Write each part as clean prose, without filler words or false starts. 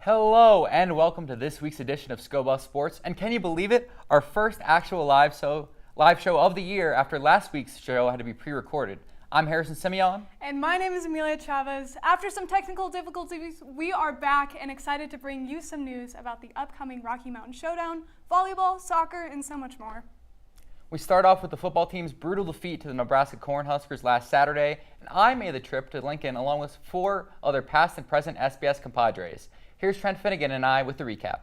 Hello and welcome to this week's edition of Scoba Sports. And can you believe it? Our first actual live show of the year after last week's show had to be pre-recorded. I'm Harrison Simeon. And my name is Amelia Chavez. After some technical difficulties, we are back and excited to bring you some news about the upcoming Rocky Mountain Showdown, volleyball, soccer, and so much more. We start off with the football team's brutal defeat to the Nebraska Cornhuskers last Saturday, and I made the trip to Lincoln along with 4 other past and present SBS compadres. Here's Trent Finnegan and I with the recap.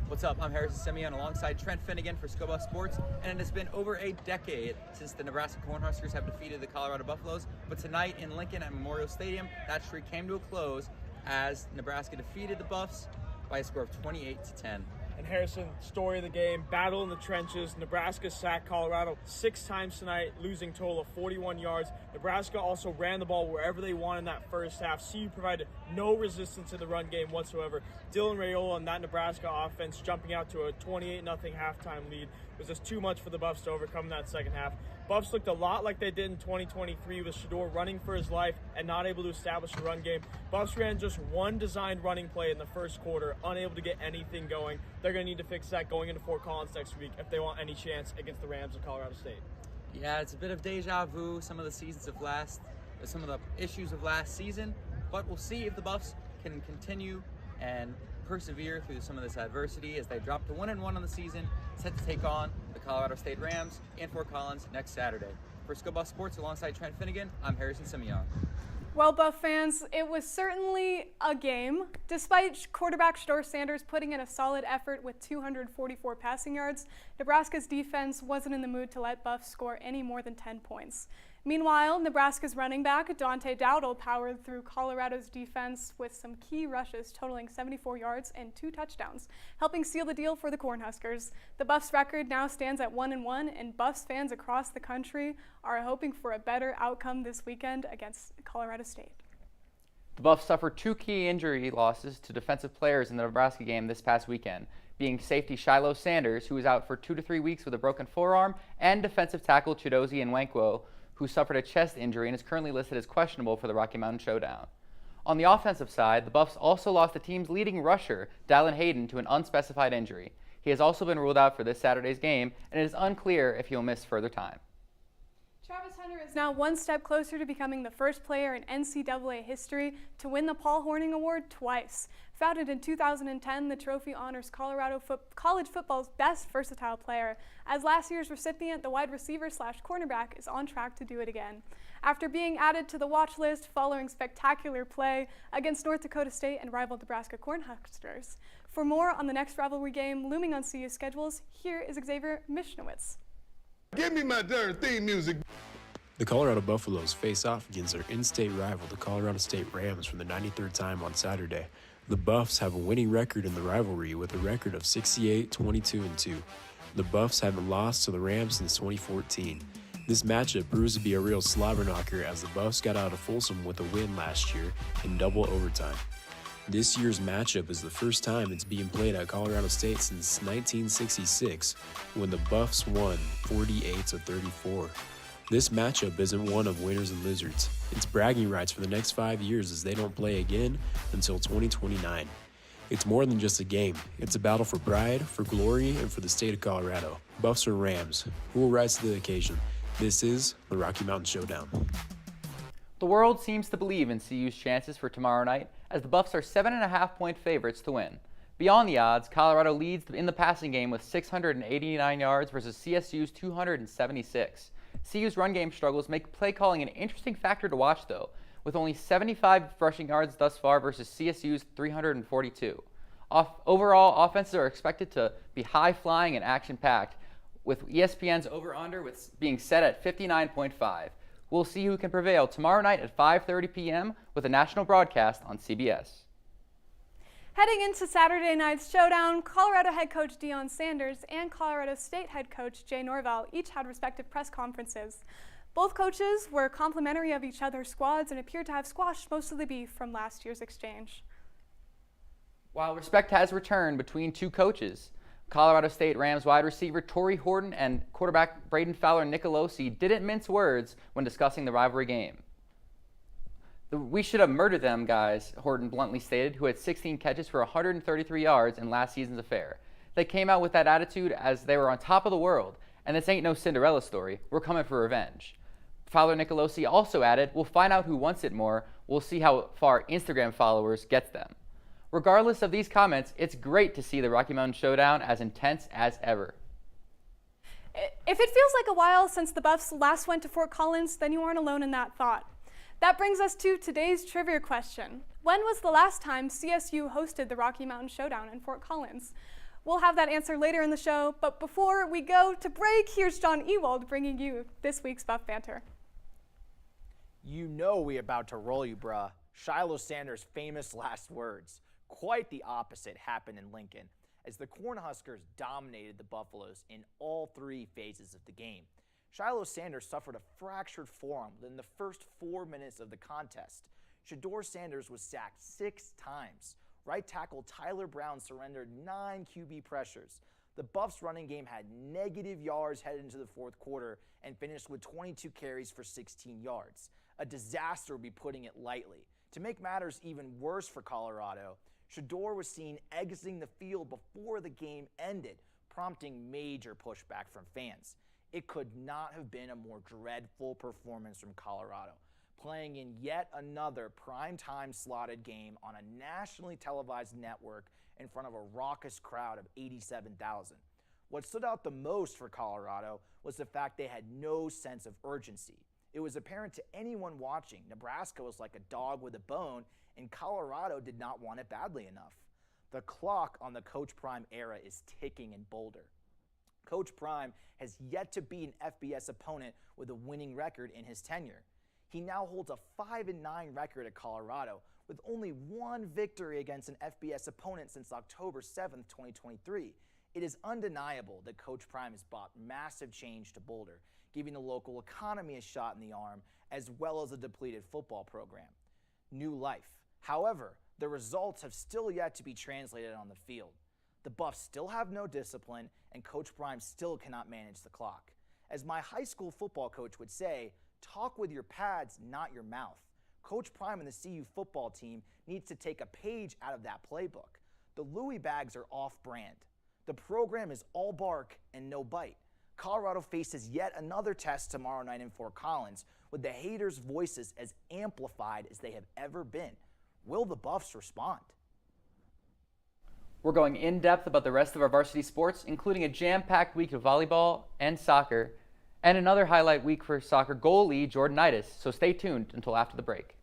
What's up? I'm Harrison Simeon alongside Trent Finnegan for Scoba Sports, and it has been over a decade since the Nebraska Cornhuskers have defeated the Colorado Buffaloes. But tonight in Lincoln at Memorial Stadium, that streak came to a close as Nebraska defeated the Buffs by a score of 28-10. And Harrison, story of the game, battle in the trenches. Nebraska sacked Colorado 6 times tonight, losing total of 41 yards. Nebraska also ran the ball wherever they wanted in that first half. CU provided no resistance in the run game whatsoever. Dylan Raiola and that Nebraska offense jumping out to a 28-0 halftime lead was just too much for the Buffs to overcome in that second half. Buffs looked a lot like they did in 2023 with Shedeur running for his life and not able to establish a run game. Buffs ran just one designed running play in the first quarter, unable to get anything going. They're going to need to fix that going into Fort Collins next week if they want any chance against the Rams of Colorado State. Yeah, it's a bit of deja vu, some of the issues of last season, but we'll see if the Buffs can continue and persevere through some of this adversity as they drop to 1-1 on the season, set to take on the Colorado State Rams in Fort Collins next Saturday. For Scoba Sports alongside Trent Finnegan, I'm Harrison Simeon. Well, Buff fans, it was certainly a game. Despite quarterback Shedeur Sanders putting in a solid effort with 244 passing yards, Nebraska's defense wasn't in the mood to let Buffs score any more than 10 points. Meanwhile, Nebraska's running back, Dante Dowdle, powered through Colorado's defense with some key rushes totaling 74 yards and 2 touchdowns, helping seal the deal for the Cornhuskers. The Buffs record now stands at 1-1, and Buffs fans across the country are hoping for a better outcome this weekend against Colorado State. The Buffs suffered 2 key injury losses to defensive players in the Nebraska game this past weekend, being safety Shiloh Sanders, who was out for 2 to 3 weeks with a broken forearm, and defensive tackle Chidozie Nwankwo, who suffered a chest injury and is currently listed as questionable for the Rocky Mountain Showdown. On the offensive side, the Buffs also lost the team's leading rusher, Dallin Hayden, to an unspecified injury. He has also been ruled out for this Saturday's game, and it is unclear if he will miss further time. Travis Hunter is now one step closer to becoming the first player in NCAA history to win the Paul Hornung Award twice. Founded in 2010, the trophy honors college football's best versatile player. As last year's recipient, the wide receiver/cornerback is on track to do it again. After being added to the watch list following spectacular play against North Dakota State and rival Nebraska Cornhuskers. For more on the next rivalry game looming on CU schedules, here is Xavier Mishnowitz. Give me my darn theme music. The Colorado Buffaloes face off against their in-state rival, the Colorado State Rams, for the 93rd time on Saturday. The Buffs have a winning record in the rivalry with a record of 68, 22-2. The Buffs haven't lost to the Rams since 2014. This matchup proves to be a real slobber knocker as the Buffs got out of Folsom with a win last year in double overtime. This year's matchup is the first time it's being played at Colorado State since 1966, when the Buffs won 48-34. This matchup isn't one of winners and losers. It's bragging rights for the next 5 years as they don't play again until 2029. It's more than just a game. It's a battle for pride, for glory, and for the state of Colorado. Buffs or Rams, who will rise to the occasion? This is the Rocky Mountain Showdown. The world seems to believe in CU's chances for tomorrow night, as the Buffs are 7.5-point favorites to win. Beyond the odds, Colorado leads in the passing game with 689 yards versus CSU's 276. CU's run game struggles make play calling an interesting factor to watch, though, with only 75 rushing yards thus far versus CSU's 342. Overall, offenses are expected to be high-flying and action-packed, with ESPN's over-under being set at 59.5. We'll see who can prevail tomorrow night at 5:30 p.m. with a national broadcast on CBS. Heading into Saturday night's showdown, Colorado head coach Deion Sanders and Colorado State head coach Jay Norvell each had respective press conferences. Both coaches were complimentary of each other's squads and appeared to have squashed most of the beef from last year's exchange. While respect has returned between 2 coaches, Colorado State Rams wide receiver Torrey Horton and quarterback Braden Fowler Nicolosi didn't mince words when discussing the rivalry game. We should have murdered them, guys, Horton bluntly stated, who had 16 catches for 133 yards in last season's affair. They came out with that attitude as they were on top of the world, and this ain't no Cinderella story. We're coming for revenge. Fowler Nicolosi also added, we'll find out who wants it more. We'll see how far Instagram followers gets them. Regardless of these comments, it's great to see the Rocky Mountain Showdown as intense as ever. If it feels like a while since the Buffs last went to Fort Collins, then you aren't alone in that thought. That brings us to today's trivia question. When was the last time CSU hosted the Rocky Mountain Showdown in Fort Collins? We'll have that answer later in the show, but before we go to break, here's John Ewald bringing you this week's Buff Banter. You know we about to roll you, bruh. Shiloh Sanders' famous last words. Quite the opposite happened in Lincoln, as the Cornhuskers dominated the Buffaloes in all three phases of the game. Shiloh Sanders suffered a fractured forearm within the first 4 minutes of the contest. Shedeur Sanders was sacked 6 times. Right tackle Tyler Brown surrendered 9 QB pressures. The Buffs' running game had negative yards headed into the fourth quarter and finished with 22 carries for 16 yards. A disaster would be putting it lightly. To make matters even worse for Colorado, Shedeur was seen exiting the field before the game ended, prompting major pushback from fans. It could not have been a more dreadful performance from Colorado, playing in yet another primetime slotted game on a nationally televised network in front of a raucous crowd of 87,000. What stood out the most for Colorado was the fact they had no sense of urgency. It was apparent to anyone watching Nebraska was like a dog with a bone, and Colorado did not want it badly enough. The clock on the Coach Prime era is ticking in Boulder. Coach Prime has yet to beat an FBS opponent with a winning record in his tenure. He now holds a 5-9 record at Colorado, with only one victory against an FBS opponent since October 7th, 2023. It is undeniable that Coach Prime has brought massive change to Boulder, giving the local economy a shot in the arm, as well as a depleted football program. New life. However, the results have still yet to be translated on the field. The Buffs still have no discipline, and Coach Prime still cannot manage the clock. As my high school football coach would say, talk with your pads, not your mouth. Coach Prime and the CU football team needs to take a page out of that playbook. The Louis bags are off-brand. The program is all bark and no bite. Colorado faces yet another test tomorrow night in Fort Collins, with the haters' voices as amplified as they have ever been. Will the Buffs respond? We're going in depth about the rest of our varsity sports, including a jam-packed week of volleyball and soccer, and another highlight week for soccer goalie Jordanitis, so stay tuned until after the break.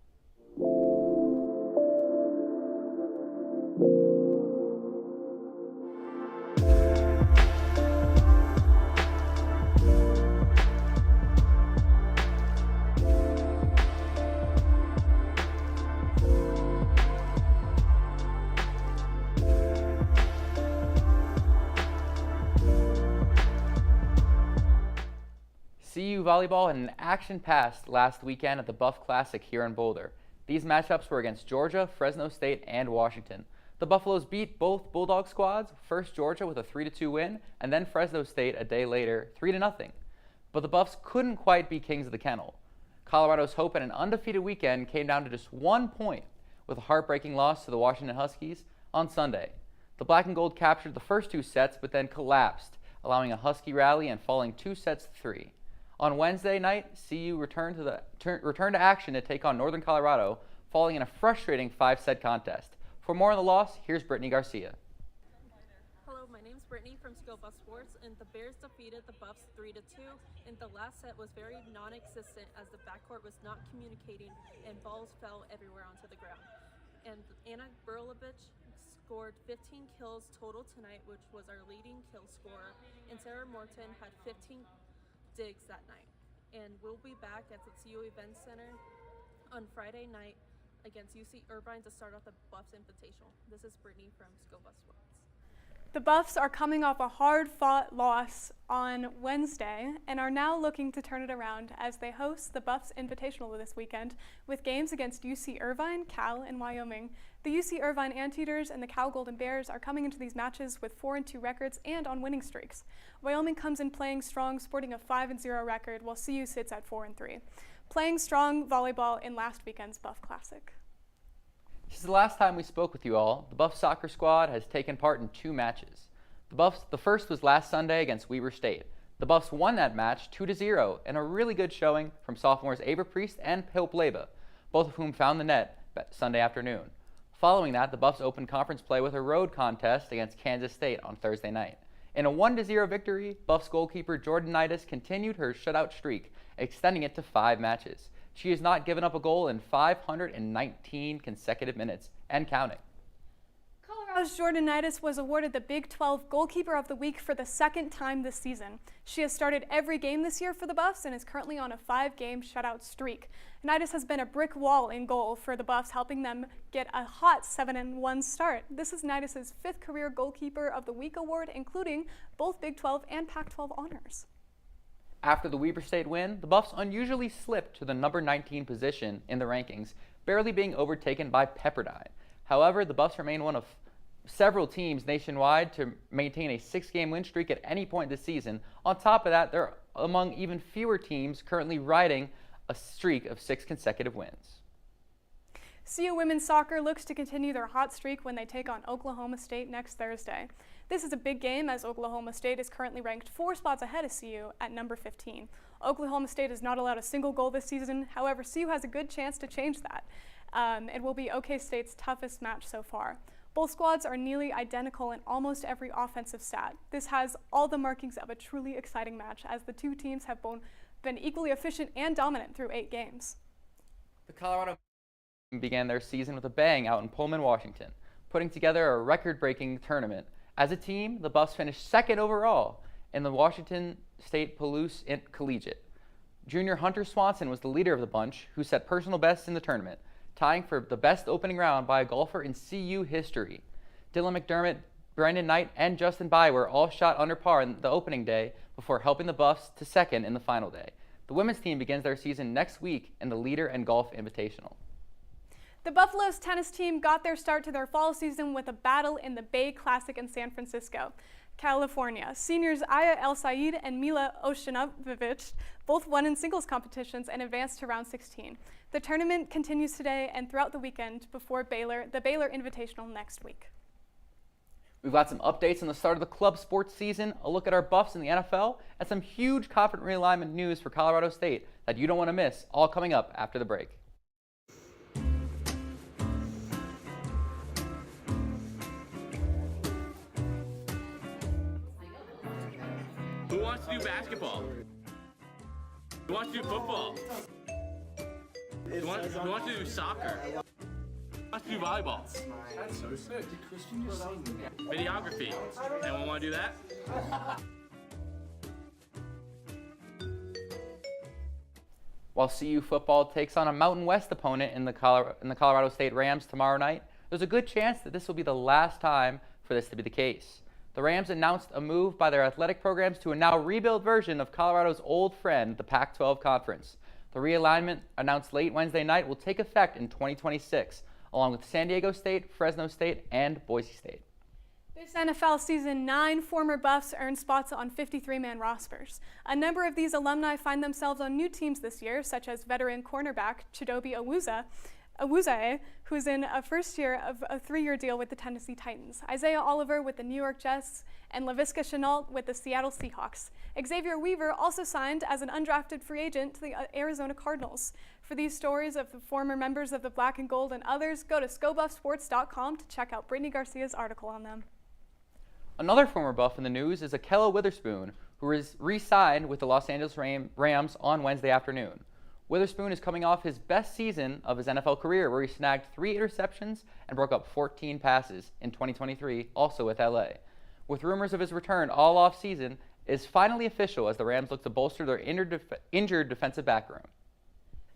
CU volleyball had an action-packed last weekend at the Buff Classic here in Boulder. These matchups were against Georgia, Fresno State, and Washington. The Buffaloes beat both Bulldog squads, first Georgia with a 3-2 win, and then Fresno State a day later, 3-0. But the Buffs couldn't quite be kings of the kennel. Colorado's hope at an undefeated weekend came down to just 1 point, with a heartbreaking loss to the Washington Huskies on Sunday. The Black and Gold captured the first 2 sets, but then collapsed, allowing a Husky rally and falling 2-3. On Wednesday night, CU returned to action to take on Northern Colorado, falling in a frustrating 5-set contest. For more on the loss, here's Brittany Garcia. Hello, my name's Brittany from Skill Buff Sports, and the Bears defeated the Buffs 3-2, and the last set was very non-existent as the backcourt was not communicating and balls fell everywhere onto the ground. And Anna Burlovich scored 15 kills total tonight, which was our leading kill scorer, and Sarah Morton had 15 digs that night. And we'll be back at the CU Event Center on Friday night against UC Irvine to start off the Buffs Invitational. This is Brittany from Skill Buff Sports. The Buffs are coming off a hard-fought loss on Wednesday and are now looking to turn it around as they host the Buffs Invitational this weekend with games against UC Irvine, Cal, and Wyoming. The UC Irvine Anteaters and the Cal Golden Bears are coming into these matches with 4-2 records and on winning streaks. Wyoming comes in playing strong, sporting a 5-0 record, while CU sits at 4-3. Playing strong volleyball in last weekend's Buff Classic. This is the last time we spoke with you all. The Buffs soccer squad has taken part in 2 matches. The first was last Sunday against Weber State. The Buffs won that match 2-0 in a really good showing from sophomores Ava Priest and Hope Leba, both of whom found the net Sunday afternoon. Following that, the Buffs opened conference play with a road contest against Kansas State on Thursday night. In a 1-0 victory, Buffs goalkeeper Jordanitis continued her shutout streak, extending it to 5 matches. She has not given up a goal in 519 consecutive minutes and counting. Colorado's Jordanitis was awarded the Big 12 Goalkeeper of the Week for the 2nd time this season. She has started every game this year for the Buffs and is currently on a 5-game shutout streak. Nitis has been a brick wall in goal for the Buffs, helping them get a hot 7-1 start. This is Nitis' 5th career Goalkeeper of the Week award, including both Big 12 and Pac-12 honors. After the Weber State win, the Buffs unusually slipped to the number 19 position in the rankings, barely being overtaken by Pepperdine. However, the Buffs remain one of several teams nationwide to maintain a 6-game win streak at any point this season. On top of that, they're among even fewer teams currently riding a streak of 6 consecutive wins. CU women's soccer looks to continue their hot streak when they take on Oklahoma State next Thursday. This is a big game as Oklahoma State is currently ranked 4 spots ahead of CU at number 15. Oklahoma State has not allowed a single goal this season. However, CU has a good chance to change that. It will be OK State's toughest match so far. Both squads are nearly identical in almost every offensive stat. This has all the markings of a truly exciting match as the 2 teams have been equally efficient and dominant through 8 games. The Colorado began their season with a bang out in Pullman, Washington, putting together a record-breaking tournament. As a team, the Buffs finished 2nd overall in the Washington State Palouse Collegiate. Junior Hunter Swanson was the leader of the bunch, who set personal bests in the tournament, tying for the best opening round by a golfer in CU history. Dylan McDermott, Brandon Knight, and Justin Bywere all shot under par in the opening day before helping the Buffs to 2nd in the final day. The women's team begins their season next week in the Leader and Golf Invitational. The Buffalo's tennis team got their start to their fall season with a battle in the Bay Classic in San Francisco, California. Seniors Aya El Sayed and Mila Oshinovic both won in singles competitions and advanced to round 16. The tournament continues today and throughout the weekend before the Baylor Invitational next week. We've got some updates on the start of the club sports season, a look at our Buffs in the NFL, and some huge conference realignment news for Colorado State that you don't want to miss, all coming up after the break. Who wants to do basketball? Who wants to do football? Who wants to do soccer? Who wants to do volleyball? That's so sick. Videography. Anyone want to do that? While CU football takes on a Mountain West opponent in the Colorado State Rams tomorrow night, there's a good chance that this will be the last time for this to be the case. The Rams announced a move by their athletic programs to a now rebuilt version of Colorado's old friend, the Pac-12 Conference. The realignment, announced late Wednesday night, will take effect in 2026, along with San Diego State, Fresno State, and Boise State. This NFL season, 9 former Buffs earned spots on 53-man rosters. A number of these alumni find themselves on new teams this year, such as veteran cornerback Chidobe Awuzie, who's in a first year of a 3-year deal with the Tennessee Titans, Isaiah Oliver with the New York Jets, and Laviska Shenault with the Seattle Seahawks. Xavier Weaver also signed as an undrafted free agent to the Arizona Cardinals. For these stories of the former members of the Black and Gold and others, go to ScoBuffSports.com to check out Brittany Garcia's article on them. Another former Buff in the news is Akella Witherspoon, who was re-signed with the Los Angeles Rams on Wednesday afternoon. Witherspoon is coming off his best season of his NFL career, where he snagged 3 interceptions and broke up 14 passes in 2023, also with LA. With rumors of his return all off-season, it is finally official as the Rams look to bolster their injured defensive back room.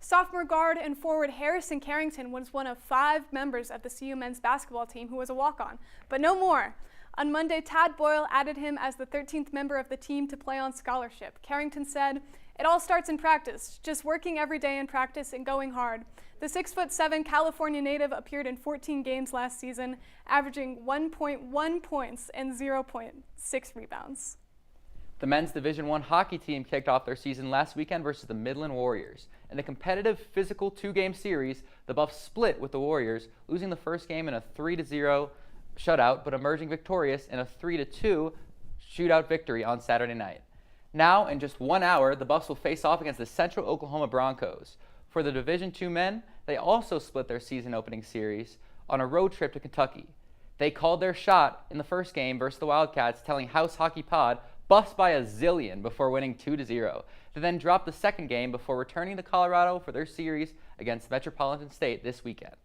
Sophomore guard and forward Harrison Carrington was one of 5 members of the CU men's basketball team who was a walk-on, but no more. On Monday, Tad Boyle added him as the 13th member of the team to play on scholarship. Carrington said, "It all starts in practice, just working every day in practice and going hard." The 6'7" California native appeared in 14 games last season, averaging 1.1 points and 0.6 rebounds. The men's Division I hockey team kicked off their season last weekend versus the Midland Warriors. In a competitive, physical two-game series, the Buffs split with the Warriors, losing the first game in a 3-0 shutout, but emerging victorious in a 3-2 shootout victory on Saturday night. Now, in just 1 hour, the Buffs will face off against the Central Oklahoma Broncos. For the Division II men, they also split their season-opening series on a road trip to Kentucky. They called their shot in the first game versus the Wildcats, telling House Hockey Pod Buffs by a zillion before winning 2-0. They then dropped the second game before returning to Colorado for their series against Metropolitan State this weekend.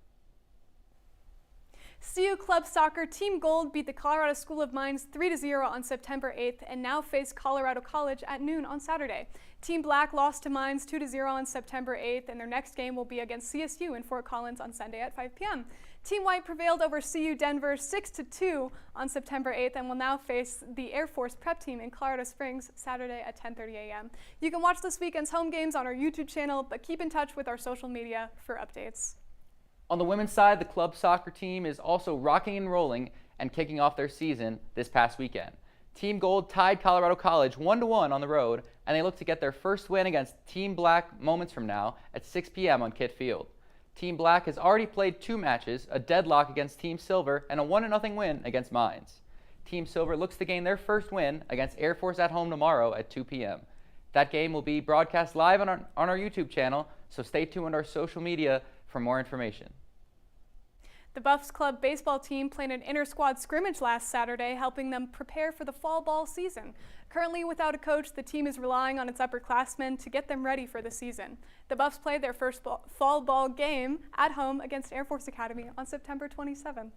CU Club Soccer Team Gold beat the Colorado School of Mines 3-0 on September 8th and now face Colorado College at noon on Saturday. Team Black lost to Mines 2-0 on September 8th, and their next game will be against CSU in Fort Collins on Sunday at 5 p.m. Team White prevailed over CU Denver 6-2 on September 8th and will now face the Air Force prep team in Colorado Springs Saturday at 10:30 a.m. You can watch this weekend's home games on our YouTube channel, but keep in touch with our social media for updates. On the women's side, the club soccer team is also rocking and rolling and kicking off their season this past weekend. Team Gold tied Colorado College 1-1 on the road, and they look to get their first win against Team Black moments from now at 6 p.m. on Kit Field. Team Black has already played 2 matches, a deadlock against Team Silver and a 1-0 win against Mines. Team Silver looks to gain their first win against Air Force at home tomorrow at 2 p.m. That game will be broadcast live on our YouTube channel, so stay tuned on our social media for more information. The Buffs Club baseball team played an inter-squad scrimmage last Saturday, helping them prepare for the fall ball season. Currently without a coach, the team is relying on its upperclassmen to get them ready for the season. The Buffs played their first fall ball game at home against Air Force Academy on September 27th.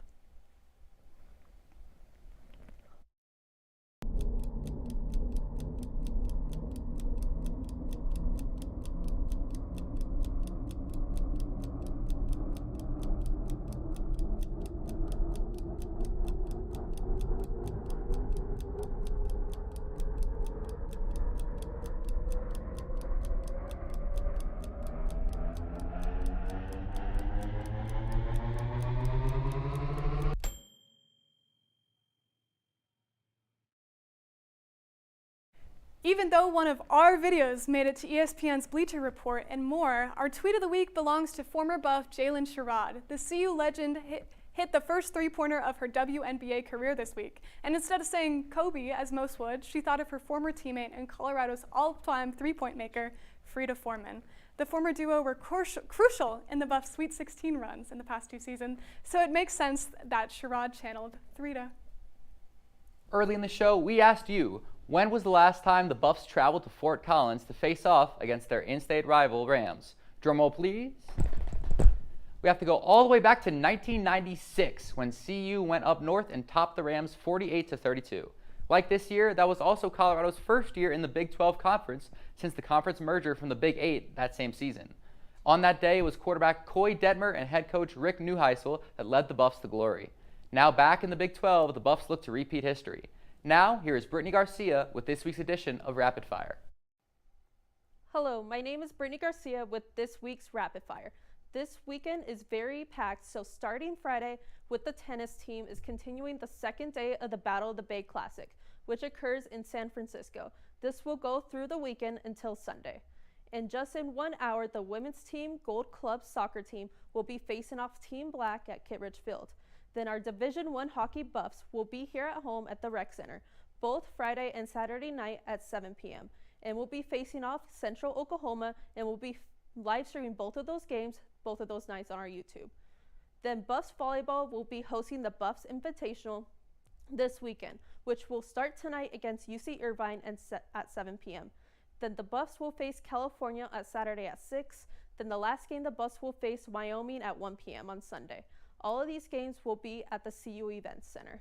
Even though one of our videos made it to ESPN's Bleacher Report and more, our tweet of the week belongs to former Buff Jalen Sherrod. The CU legend hit the first three-pointer of her WNBA career this week. And instead of saying Kobe, as most would, she thought of her former teammate and Colorado's all-time three-point maker, Frida Foreman. The former duo were crucial in the Buff's Sweet 16 runs in the past 2 seasons, so it makes sense that Sherrod channeled Frida. Early in the show, we asked you, when was the last time the Buffs traveled to Fort Collins to face off against their in-state rival Rams? Drumroll, please. We have to go all the way back to 1996 when CU went up north and topped the Rams 48-32. Like this year, that was also Colorado's first year in the Big 12 Conference since the conference merger from the Big 8 that same season. On that day, it was quarterback Coy Detmer and head coach Rick Neuheisel that led the Buffs to glory. Now back in the Big 12, the Buffs look to repeat history. Now, here is Brittany Garcia with this week's edition of Rapid Fire. Hello, my name is Brittany Garcia with this week's Rapid Fire. This weekend is very packed, so starting Friday with the tennis team is continuing the second day of the Battle of the Bay Classic, which occurs in San Francisco. This will go through the weekend until Sunday. And just in 1 hour, the women's team Gold Club soccer team will be facing off Team Black at Kittredge Field. Then our Division I hockey Buffs will be here at home at the Rec Center, both Friday and Saturday night at 7 p.m. And we'll be facing off Central Oklahoma, and we'll be live streaming both of those games, both of those nights on our YouTube. Then Buffs Volleyball will be hosting the Buffs Invitational this weekend, which will start tonight against UC Irvine at 7 p.m. Then the Buffs will face California at Saturday at 6. Then the last game the Buffs will face Wyoming at 1 p.m. on Sunday. All of these games will be at the CU Events Center.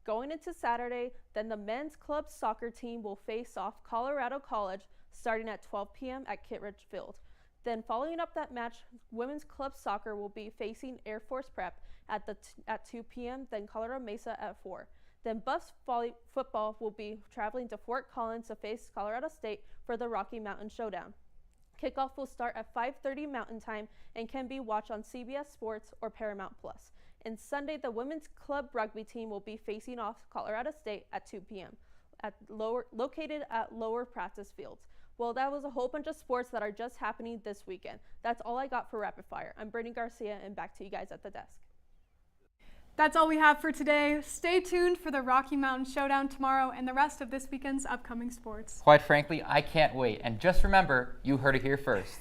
Going into Saturday, then the men's club soccer team will face off Colorado College starting at 12 p.m. at Kittredge Field. Then following up that match, women's club soccer will be facing Air Force Prep at 2 p.m., then Colorado Mesa at 4. Then Buffs football will be traveling to Fort Collins to face Colorado State for the Rocky Mountain Showdown. Kickoff will start at 5:30 Mountain Time and can be watched on CBS Sports or Paramount Plus. And Sunday, the women's club rugby team will be facing off Colorado State at 2 p.m. Located at Lower Practice Fields. Well, that was a whole bunch of sports that are just happening this weekend. That's all I got for Rapid Fire. I'm Brittany Garcia, and back to you guys at the desk. That's all we have for today. Stay tuned for the Rocky Mountain Showdown tomorrow and the rest of this weekend's upcoming sports. Quite frankly, I can't wait. And just remember, you heard it here first.